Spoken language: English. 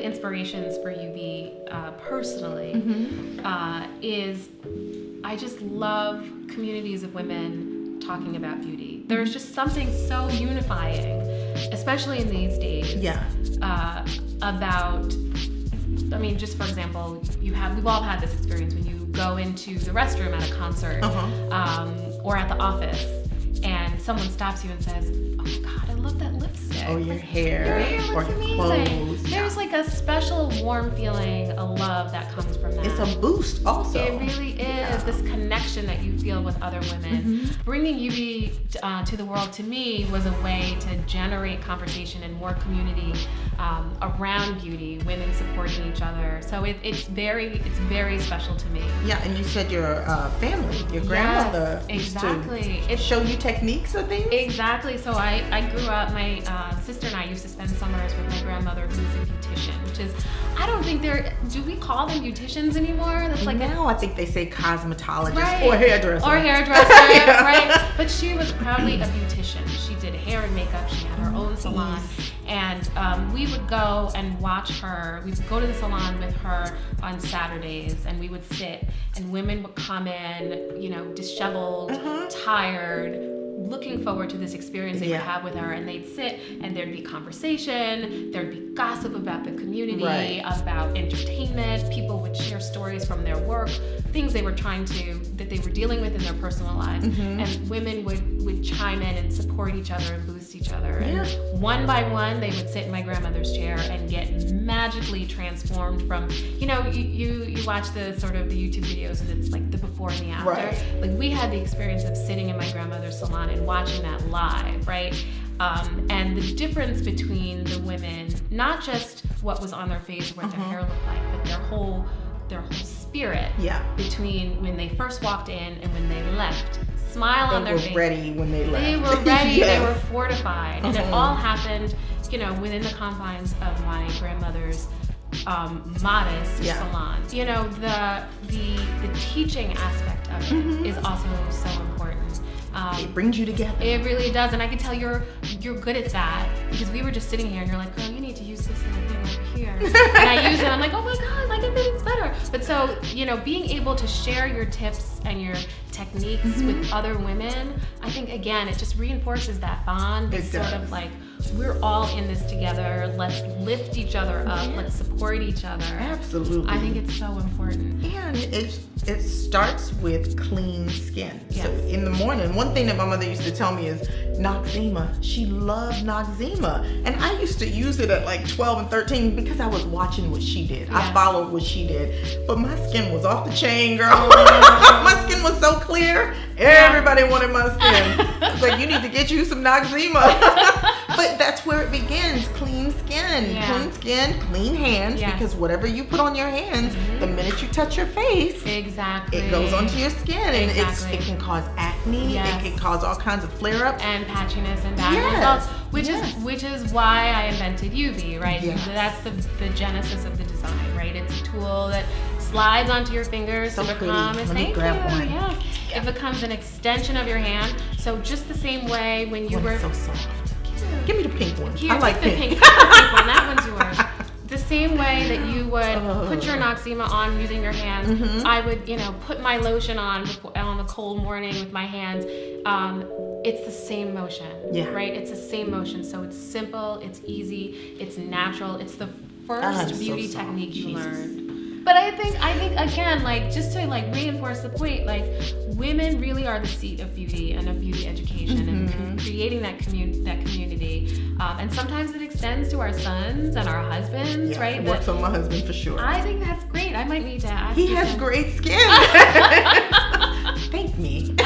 inspirations for Yubi personally is I just love communities of women talking about beauty. There's just something so unifying, especially in these days. Yeah. About, I mean, just for example, we've all had this experience when you go into the restroom at a concert or at the office, and someone stops you and says, "Oh my God, I love that lipstick." Oh, your hair. Your hair looks amazing. Clothes. There's like a special warm feeling, a love that comes from that. It's a boost also. It really is. This connection that you feel with other women. Bringing Yubi to the world, to me, was a way to generate conversation and more community around beauty, women supporting each other. So it's very special to me. Yeah, and you said your family, your grandmother used to show you techniques or things? Exactly. So I grew up, my sister and I used to spend summers with my grandmother, who's a beautician, which is, I don't think do we call them beauticians anymore? That's like now I think they say cosmetologist right. or hairdresser. Or hairdresser, Yeah. right? But she was proudly a beautician. She did hair and makeup. She had her own salon. And we would go and watch her. We would go to the salon with her on Saturdays, and we would sit, and women would come in, you know, disheveled, tired, looking forward to this experience they would have with her, and they'd sit, and there'd be conversation, there'd be gossip about the community, about entertainment. People would share stories from their work, things they were that they were dealing with in their personal lives, and women would chime in and support each other and boost each other. And one by one, they would sit in my grandmother's chair and get magically transformed from, you know, you watch the sort of the YouTube videos, and it's like the before and the after. Right. Like, we had the experience of sitting in my grandmother's salon and watching that live, right? And the difference between the women, not just what was on their face or what their hair looked like, but their whole spirit between when they first walked in and when they left. Smile on their face. They were ready when they left. They were ready. They were fortified. And it all happened, you know, within the confines of my grandmother's modest salon. You know, the teaching aspect of it is also so important. It brings you together. It really does, and I can tell you're good at that, because we were just sitting here and you're like, "Girl, you need to use this little thing over here," and I use it. I'm like, "Oh my God, like it's better." But so, you know, being able to share your tips and your techniques with other women, I think again, it just reinforces that bond. It's sort of like, we're all in this together. Let's lift each other up. Let's support each other. Absolutely. I think it's so important. And it starts with clean skin. So in the morning, one thing that my mother used to tell me is Noxzema. She loved Noxzema. And I used to use it at like 12 and 13 because I was watching what she did. I followed what she did. But my skin was off the chain, girl. My skin was so clear. Everybody wanted my skin. It's like, you need to get you some Noxzema. But that's where it begins. Clean skin. Clean skin, clean hands. Because whatever you put on your hands, the minute you touch your face, it goes onto your skin. And it can cause acne. It can cause all kinds of flare-ups. And patchiness and bad results. Which is why I invented Yubi, right? That's the genesis of the design, right? It's a tool that slides onto your fingers to become it becomes an extension of your hand. So just the same way when you were so soft. Give me the pink one. Here, I like pink. pink. Take the pink one. That one's yours. The same way that you would put your Noxzema on using your hands, I would, you know, put my lotion on a cold morning with my hands. It's the same motion, right? It's the same motion. So it's simple, it's easy, it's natural. It's the first beauty technique you learned. But I think again, like, just to like reinforce the point, like, women really are the seat of beauty and of beauty education and creating that community. And sometimes it extends to our sons and our husbands, right? It works on my husband for sure. I think that's great. I might need to ask. He has great skin. Thank me.